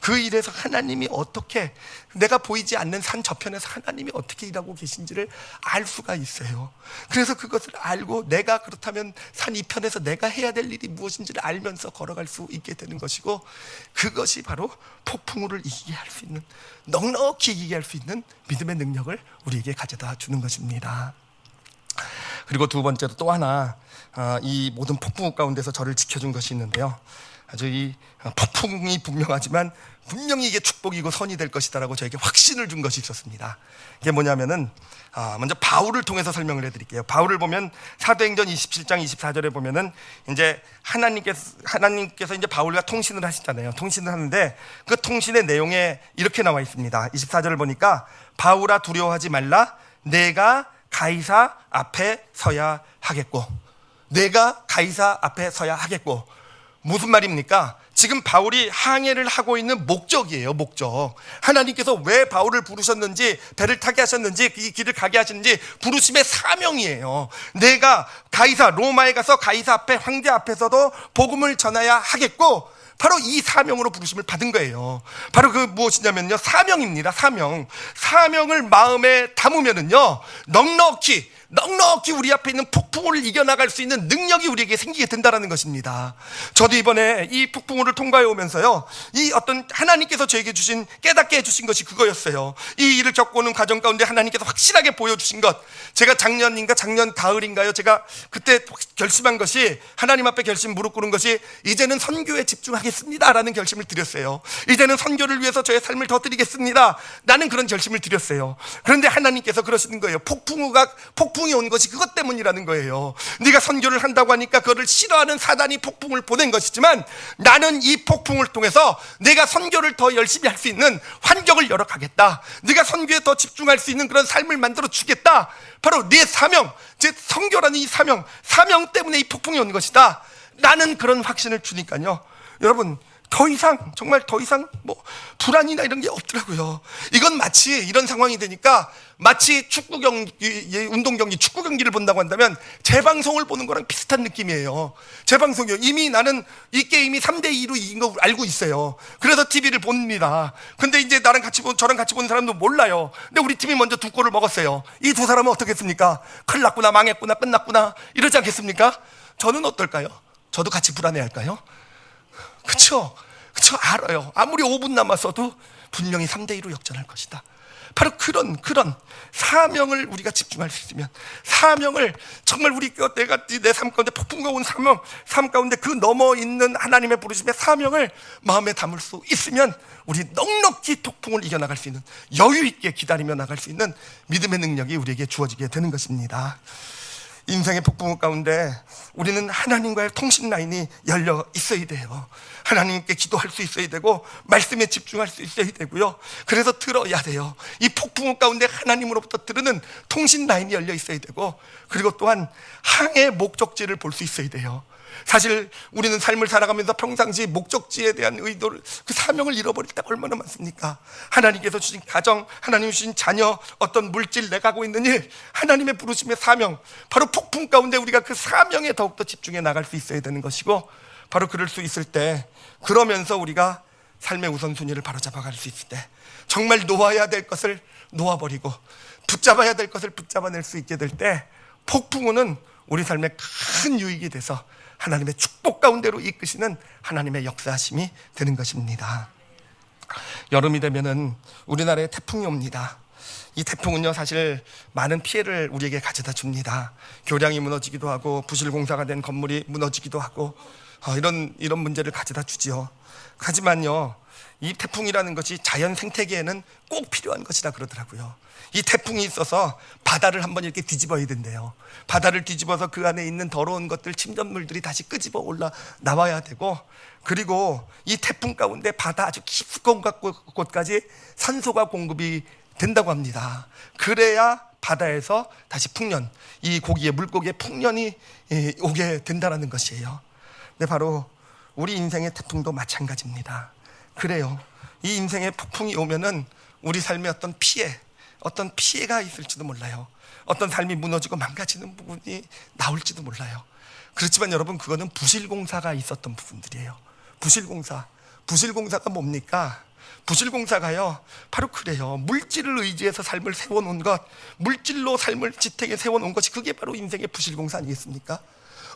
[SPEAKER 1] 그 일에서 하나님이 어떻게, 내가 보이지 않는 산 저편에서 하나님이 어떻게 일하고 계신지를 알 수가 있어요. 그래서 그것을 알고 내가 그렇다면 산 이편에서 내가 해야 될 일이 무엇인지를 알면서 걸어갈 수 있게 되는 것이고, 그것이 바로 폭풍우를 이기게 할 수 있는, 넉넉히 이기게 할 수 있는 믿음의 능력을 우리에게 가져다 주는 것입니다. 그리고 두 번째로 또 하나, 이 모든 폭풍우 가운데서 저를 지켜준 것이 있는데요, 아주 이 폭풍이 분명하지만 분명히 이게 축복이고 선이 될 것이다라고 저에게 확신을 준 것이 있었습니다. 이게 뭐냐면은, 먼저 바울을 통해서 설명을 해드릴게요. 바울을 보면 사도행전 27장 24절에 보면은 이제 하나님께서 이제 바울과 통신을 하시잖아요. 통신을 하는데 그 통신의 내용에 이렇게 나와 있습니다. 24절을 보니까, 바울아 두려워하지 말라, 내가 가이사 앞에 서야 하겠고. 내가 가이사 앞에 서야 하겠고. 무슨 말입니까? 지금 바울이 항해를 하고 있는 목적이에요. 목적. 하나님께서 왜 바울을 부르셨는지, 배를 타게 하셨는지, 이 길을 가게 하시는지 부르심의 사명이에요. 내가 가이사, 로마에 가서 가이사 앞에, 황제 앞에서도 복음을 전해야 하겠고, 바로 이 사명으로 부르심을 받은 거예요. 바로 그 무엇이냐면요, 사명입니다. 사명을 마음에 담으면은요, 넉넉히 우리 앞에 있는 폭풍우를 이겨나갈 수 있는 능력이 우리에게 생기게 된다는 것입니다. 저도 이번에 이 폭풍우를 통과해 오면서요, 이 어떤 하나님께서 저에게 주신, 깨닫게 해주신 것이 그거였어요. 이 일을 겪고 오는 과정 가운데 하나님께서 확실하게 보여주신 것, 제가 작년 가을인가요, 제가 그때 결심한 것이, 하나님 앞에 무릎 꿇은 것이, 이제는 선교에 집중하겠습니다 라는 결심을 드렸어요. 이제는 선교를 위해서 저의 삶을 더 드리겠습니다, 나는 그런 결심을 드렸어요. 그런데 하나님께서 그러시는 거예요. 폭풍이 온 것이 그것 때문이라는 거예요. 네가 선교를 한다고 하니까 그거를 싫어하는 사단이 폭풍을 보낸 것이지만, 나는 이 폭풍을 통해서 내가 선교를 더 열심히 할 수 있는 환경을 열어가겠다, 네가 선교에 더 집중할 수 있는 그런 삶을 만들어 주겠다, 바로 네 사명, 즉 선교라는 이 사명 때문에 이 폭풍이 온 것이다, 나는 그런 확신을 주니까요, 여러분, 정말 더 이상 뭐 불안이나 이런 게 없더라고요. 이건 마치, 이런 상황이 되니까 마치 축구 경기를 본다고 한다면 재방송을 보는 거랑 비슷한 느낌이에요. 재방송이요. 이미 나는 이 게임이 3대2로 이긴 거 알고 있어요. 그래서 TV를 봅니다. 근데 이제 저랑 같이 보는 사람도 몰라요. 근데 우리 팀이 먼저 2골을 먹었어요. 이 두 사람은 어떻겠습니까? 큰일 났구나, 망했구나, 끝났구나, 이러지 않겠습니까? 저는 어떨까요? 저도 같이 불안해할까요? 그쵸? 알아요. 아무리 5분 남았어도 분명히 3대2로 역전할 것이다. 바로 그런 사명을 우리가 집중할 수 있으면, 사명을 정말 내가 내 삶 가운데 폭풍과 온 삶 가운데 그 넘어 있는 하나님의 부르심의 사명을 마음에 담을 수 있으면 우리 넉넉히 폭풍을 이겨나갈 수 있는, 여유 있게 기다리며 나갈 수 있는 믿음의 능력이 우리에게 주어지게 되는 것입니다. 인생의 폭풍 가운데 우리는 하나님과의 통신 라인이 열려 있어야 돼요. 하나님께 기도할 수 있어야 되고, 말씀에 집중할 수 있어야 되고요. 그래서 들어야 돼요. 이 폭풍 가운데 하나님으로부터 들으는 통신 라인이 열려 있어야 되고, 그리고 또한 항해 목적지를 볼 수 있어야 돼요. 사실 우리는 삶을 살아가면서 평상시 목적지에 대한 의도를, 그 사명을 잃어버릴 때가 얼마나 많습니까? 하나님께서 주신 가정, 하나님 주신 자녀, 어떤 물질, 내가 하고 있는 일, 하나님의 부르심의 사명, 바로 폭풍 가운데 우리가 그 사명에 더욱더 집중해 나갈 수 있어야 되는 것이고, 바로 그럴 수 있을 때, 그러면서 우리가 삶의 우선순위를 바로잡아갈 수 있을 때, 정말 놓아야 될 것을 놓아버리고 붙잡아야 될 것을 붙잡아낼 수 있게 될 때, 폭풍우는 우리 삶에 큰 유익이 돼서 하나님의 축복 가운데로 이끄시는 하나님의 역사하심이 되는 것입니다. 여름이 되면은 우리나라에 태풍이 옵니다. 이 태풍은요, 사실 많은 피해를 우리에게 가져다 줍니다. 교량이 무너지기도 하고, 부실공사가 된 건물이 무너지기도 하고, 이런 문제를 가져다 주지요. 하지만요, 이 태풍이라는 것이 자연 생태계에는 꼭 필요한 것이라 그러더라고요. 이 태풍이 있어서 바다를 한번 이렇게 뒤집어야 된대요. 바다를 뒤집어서 그 안에 있는 더러운 것들, 침전물들이 다시 끄집어 올라 나와야 되고, 그리고 이 태풍 가운데 바다 아주 깊은 곳까지 산소가 공급이 된다고 합니다. 그래야 바다에서 다시 풍년, 이 물고기의 풍년이 오게 된다는 것이에요. 근데 바로 우리 인생의 태풍도 마찬가지입니다. 그래요. 이 인생의 폭풍이 오면은 우리 삶에 어떤 피해가 있을지도 몰라요. 어떤 삶이 무너지고 망가지는 부분이 나올지도 몰라요. 그렇지만 여러분, 그거는 부실공사가 있었던 부분들이에요. 부실공사가 뭡니까? 부실공사가요, 바로 그래요. 물질을 의지해서 삶을 세워놓은 것, 물질로 삶을 지탱해 세워놓은 것이, 그게 바로 인생의 부실공사 아니겠습니까?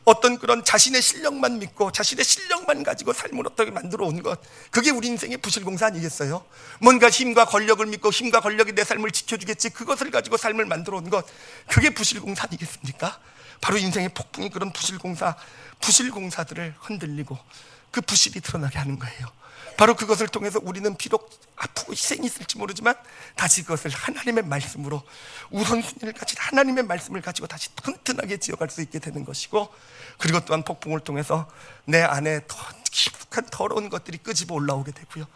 [SPEAKER 1] 어떤 그런 자신의 실력만 믿고 자신의 실력만 가지고 삶을 어떻게 만들어 온 것, 그게 우리 인생의 부실공사 아니겠어요? 뭔가 힘과 권력을 믿고 힘과 권력이 내 삶을 지켜주겠지, 그것을 가지고 삶을 만들어 온 것, 그게 부실공사 아니겠습니까? 바로 인생의 폭풍이 그런 부실공사들을 흔들리고 그 부실이 드러나게 하는 거예요. 바로 그것을 통해서 우리는 비록 아프고 희생이 있을지 모르지만 다시 그것을 하나님의 말씀으로, 우선순위를 가진 하나님의 말씀을 가지고 다시 튼튼하게 지어갈 수 있게 되는 것이고, 그리고 또한 폭풍을 통해서 내 안에 더 깊숙한 더러운 것들이 끄집어 올라오게 되고요,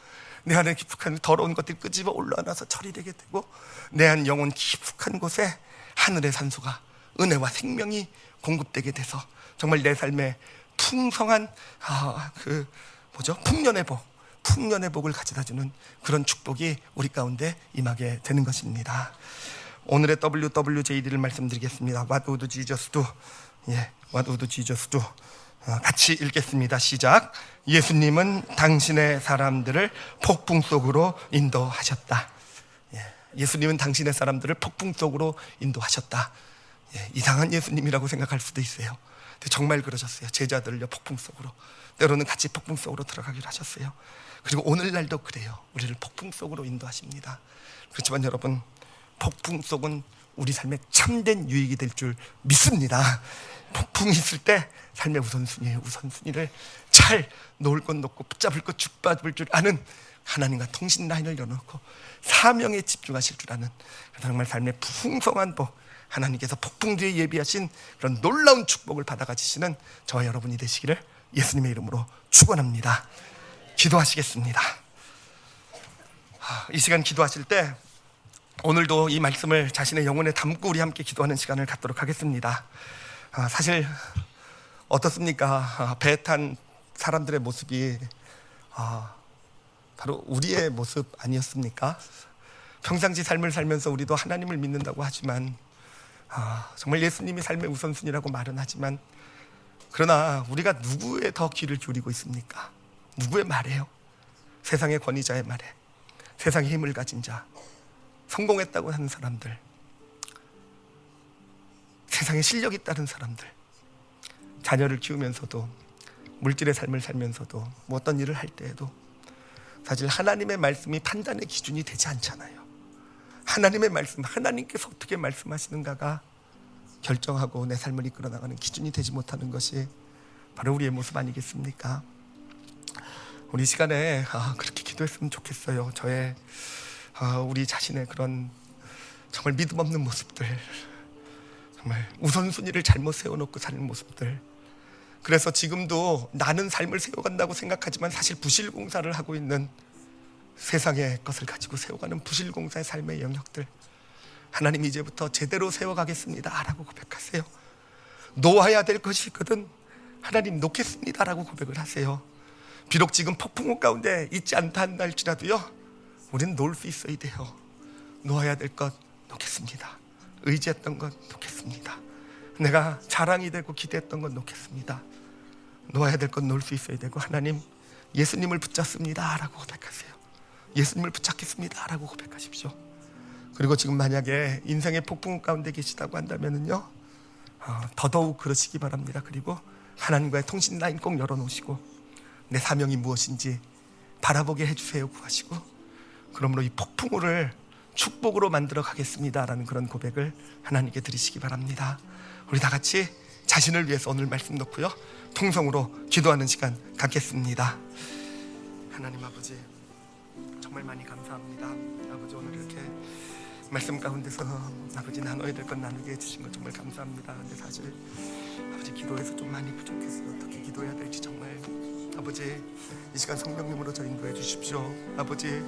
[SPEAKER 1] 내 안에 깊숙한 더러운 것들이 끄집어 올라와서 처리되게 되고, 내 안 영혼 깊숙한 곳에 하늘의 산소가, 은혜와 생명이 공급되게 돼서 정말 내 삶에 풍성한 풍년의 복을 가져다주는 그런 축복이 우리 가운데 임하게 되는 것입니다. 오늘의 WWJD를 말씀드리겠습니다. What would Jesus do? What would Jesus do? 같이 읽겠습니다. 시작. 예수님은 당신의 사람들을 폭풍 속으로 인도하셨다. 예수님은 당신의 사람들을 폭풍 속으로 인도하셨다. 이상한 예수님이라고 생각할 수도 있어요. 근데 정말 그러셨어요. 제자들을요, 폭풍 속으로, 때로는 같이 폭풍 속으로 들어가기로 하셨어요. 그리고 오늘날도 그래요. 우리를 폭풍 속으로 인도하십니다. 그렇지만 여러분, 폭풍 속은 우리 삶에 참된 유익이 될 줄 믿습니다. 폭풍이 있을 때 삶의 우선순위를 잘 놓을 것 놓고 붙잡을 것 붙잡을 줄 아는 하나님과 통신 라인을 열어놓고 사명에 집중하실 줄 아는, 정말 삶의 풍성한 복, 하나님께서 폭풍 뒤에 예비하신 그런 놀라운 축복을 받아 가지시는 저와 여러분이 되시기를 예수님의 이름으로 축원합니다. 기도하시겠습니다. 이 시간 기도하실 때 오늘도 이 말씀을 자신의 영혼에 담고 우리 함께 기도하는 시간을 갖도록 하겠습니다. 사실 어떻습니까? 배에 탄 사람들의 모습이 바로 우리의 모습 아니었습니까? 평상시 삶을 살면서 우리도 하나님을 믿는다고 하지만, 정말 예수님이 삶의 우선순위라고 말은 하지만, 그러나 우리가 누구의 더 귀를 기울이고 있습니까? 누구의 말이에요? 세상의 권위자의 말에, 세상의 힘을 가진 자, 성공했다고 하는 사람들, 세상에 실력이 있다는 사람들, 자녀를 키우면서도, 물질의 삶을 살면서도, 어떤 일을 할 때에도 사실 하나님의 말씀이 판단의 기준이 되지 않잖아요. 하나님의 말씀, 하나님께서 어떻게 말씀하시는가가 결정하고 내 삶을 이끌어 나가는 기준이 되지 못하는 것이 바로 우리의 모습 아니겠습니까? 우리 시간에 그렇게 기도했으면 좋겠어요. 저의 우리 자신의 그런 정말 믿음 없는 모습들, 정말 우선순위를 잘못 세워놓고 사는 모습들, 그래서 지금도 나는 삶을 세워간다고 생각하지만 사실 부실공사를 하고 있는 세상의 것을 가지고 세워가는 부실공사의 삶의 영역들, 하나님 이제부터 제대로 세워가겠습니다 라고 고백하세요. 놓아야 될 것이 있거든 하나님 놓겠습니다 라고 고백을 하세요. 비록 지금 폭풍우 가운데 있지 않다 한다 할지라도요, 우리는 놓을 수 있어야 돼요. 놓아야 될 것 놓겠습니다. 의지했던 것 놓겠습니다. 내가 자랑이 되고 기대했던 것 놓겠습니다. 놓아야 될 것 놓을 수 있어야 되고, 하나님 예수님을 붙잡습니다 라고 고백하세요. 예수님을 붙잡겠습니다 라고 고백하십시오. 그리고 지금 만약에 인생의 폭풍 가운데 계시다고 한다면요, 더더욱 그러시기 바랍니다. 그리고 하나님과의 통신 라인 꼭 열어놓으시고 내 사명이 무엇인지 바라보게 해주세요 구하시고, 그러므로 이 폭풍우를 축복으로 만들어 가겠습니다 라는 그런 고백을 하나님께 드리시기 바랍니다. 우리 다 같이 자신을 위해서 오늘 말씀 놓고요, 통성으로 기도하는 시간 갖겠습니다. 하나님 아버지, 정말 많이 감사합니다. 아버지, 오늘 이렇게 말씀 가운데서 아버지 나눠야 될 건 나누게 해주신 것 정말 감사합니다. 근데 사실 아버지 기도에서 좀 많이 부족했어요. 어떻게 기도해야 될지 정말 아버지 이 시간 성령님으로 저 인도해 주십시오. 아버지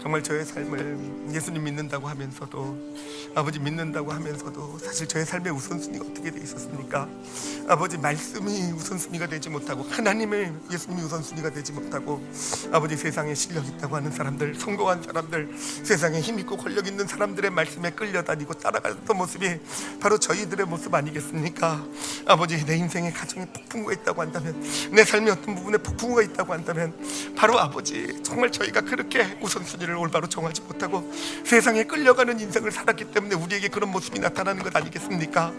[SPEAKER 1] 정말 저의 삶을 예수님 믿는다고 하면서도, 아버지 믿는다고 하면서도 사실 저의 삶의 우선순위가 어떻게 돼 있었습니까? 아버지 말씀이 우선순위가 되지 못하고, 하나님의 예수님이 우선순위가 되지 못하고, 아버지 세상에 실력 있다고 하는 사람들, 성공한 사람들, 세상에 힘 있고 권력 있는 사람들의 말씀에 끌려다니고 따라갔던 모습이 바로 저희들의 모습 아니겠습니까? 아버지 내 인생에 가정에 폭풍우가 있다고 한다면, 내 삶의 어떤 부분에 폭풍우가 있다고 한다면 바로 아버지 정말 저희가 그렇게 우선순위를 올바로 정하지 못하고 세상에 끌려가는 인생을 살았기 때문에 우리에게 그런 모습이 나타나는 것 아니겠습니까?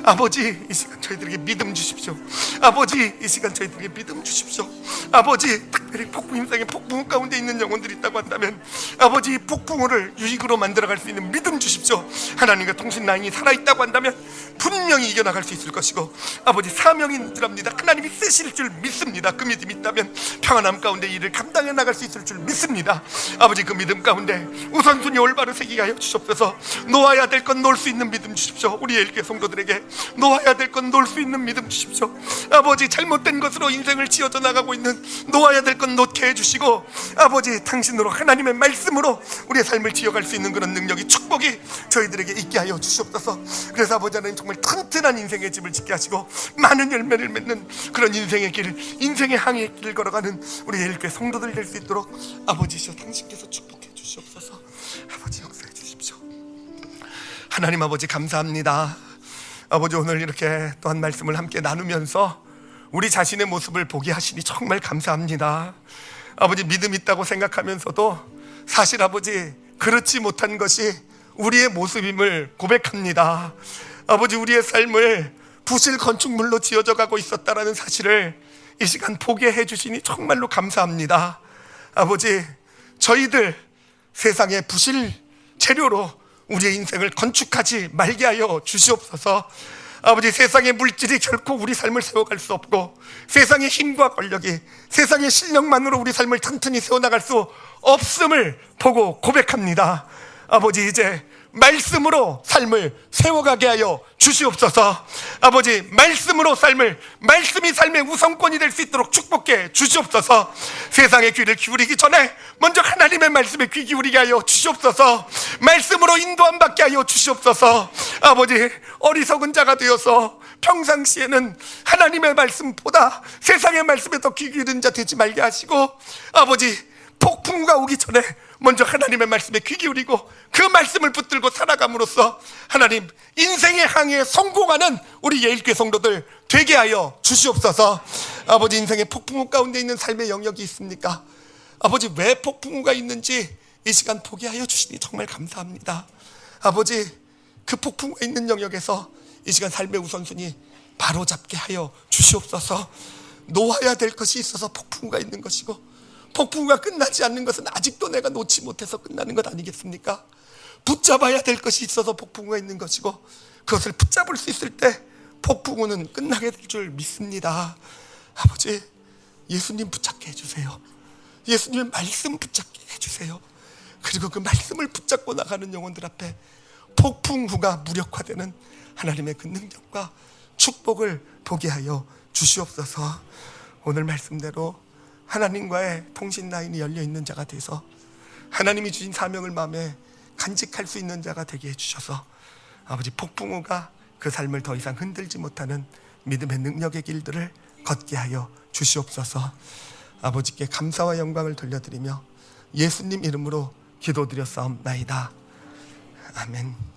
[SPEAKER 1] 아버지 이 시간 저희들에게 믿음 주십시오. 아버지 이 시간 저희들에게 믿음 주십시오. 아버지 특별히 인생의 폭풍 가운데 있는 영혼들이 있다고 한다면 아버지 이 폭풍우를 유익으로 만들어갈 수 있는 믿음 주십시오. 하나님과 통신 라인이 살아있다고 한다면 분명히 이겨나갈 수 있을 것이고, 아버지 사명인 줄 압니다. 하나님이 쓰실 줄 믿습니다. 그 믿음이 있다면 평안함 가운데 일을 감당해 나갈 수 있을 줄 믿습니다. 아버지 그 믿음 가운데 우선순위 올바로 새기게 하여 주시옵소서. 놓아야 될 건 놓을 수 있는 믿음 주십시오. 우리 일개 성도들에게 놓아야 될 건 놓을 수 있는 믿음 주십시오. 아버지 잘못된 것으로 인생을 지어져 나가고 있는 놓아야 될 건 놓게 해주시고, 아버지 당신으로 하나님의 말씀으로 우리의 삶을 지어갈 수 있는 그런 능력이, 축복이 저희들에게 있게 하여 주시옵소서. 그래서 아버지 하나님 정말 튼튼한 인생의 집을 짓게 하시고 많은 열매를 맺는 그런 인생의 길, 인생의 항해의 길을 걸어가는 우리 일개 성도들 될 수 있도록 아버지시여 당신께서 축복해 주시옵소서. 아버지 역사해 주십시오. 하나님 아버지 감사합니다. 아버지 오늘 이렇게 또한 말씀을 함께 나누면서 우리 자신의 모습을 보게 하시니 정말 감사합니다. 아버지 믿음 있다고 생각하면서도 사실 아버지 그렇지 못한 것이 우리의 모습임을 고백합니다. 아버지 우리의 삶을 부실 건축물로 지어져 가고 있었다라는 사실을 이 시간 보게 해주시니 정말로 감사합니다. 아버지 저희들 세상의 부실 재료로 우리의 인생을 건축하지 말게 하여 주시옵소서. 아버지 세상의 물질이 결코 우리 삶을 세워갈 수 없고, 세상의 힘과 권력이 세상의 실력만으로 우리 삶을 튼튼히 세워나갈 수 없음을 보고 고백합니다. 아버지 이제 말씀으로 삶을 세워가게 하여 주시옵소서. 아버지 말씀으로 말씀이 삶의 우선권이 될 수 있도록 축복해 주시옵소서. 세상의 귀를 기울이기 전에 먼저 하나님의 말씀에 귀 기울이게 하여 주시옵소서. 말씀으로 인도함 받게 하여 주시옵소서. 아버지 어리석은 자가 되어서 평상시에는 하나님의 말씀보다 세상의 말씀에 더 귀 기울이는 자 되지 말게 하시고, 아버지 폭풍우가 오기 전에 먼저 하나님의 말씀에 귀 기울이고 그 말씀을 붙들고 살아감으로써 하나님 인생의 항해에 성공하는 우리 예일교회 성도들 되게 하여 주시옵소서. 아버지 인생의 폭풍우 가운데 있는 삶의 영역이 있습니까? 아버지 왜 폭풍우가 있는지 이 시간 보게 하여 주시니 정말 감사합니다. 아버지 그 폭풍우가 있는 영역에서 이 시간 삶의 우선순위 바로 잡게 하여 주시옵소서. 놓아야 될 것이 있어서 폭풍우가 있는 것이고, 폭풍우가 끝나지 않는 것은 아직도 내가 놓지 못해서 끝나는 것 아니겠습니까? 붙잡아야 될 것이 있어서 폭풍우가 있는 것이고, 그것을 붙잡을 수 있을 때 폭풍우는 끝나게 될 줄 믿습니다. 아버지, 예수님 붙잡게 해주세요. 예수님의 말씀 붙잡게 해주세요. 그리고 그 말씀을 붙잡고 나가는 영혼들 앞에 폭풍우가 무력화되는 하나님의 그 능력과 축복을 보게 하여 주시옵소서. 오늘 말씀대로 하나님과의 통신 라인이 열려 있는 자가 돼서 하나님이 주신 사명을 마음에 간직할 수 있는 자가 되게 해주셔서 아버지, 폭풍우가 그 삶을 더 이상 흔들지 못하는 믿음의 능력의 길들을 걷게 하여 주시옵소서. 아버지께 감사와 영광을 돌려드리며 예수님 이름으로 기도드렸사옵나이다. 아멘.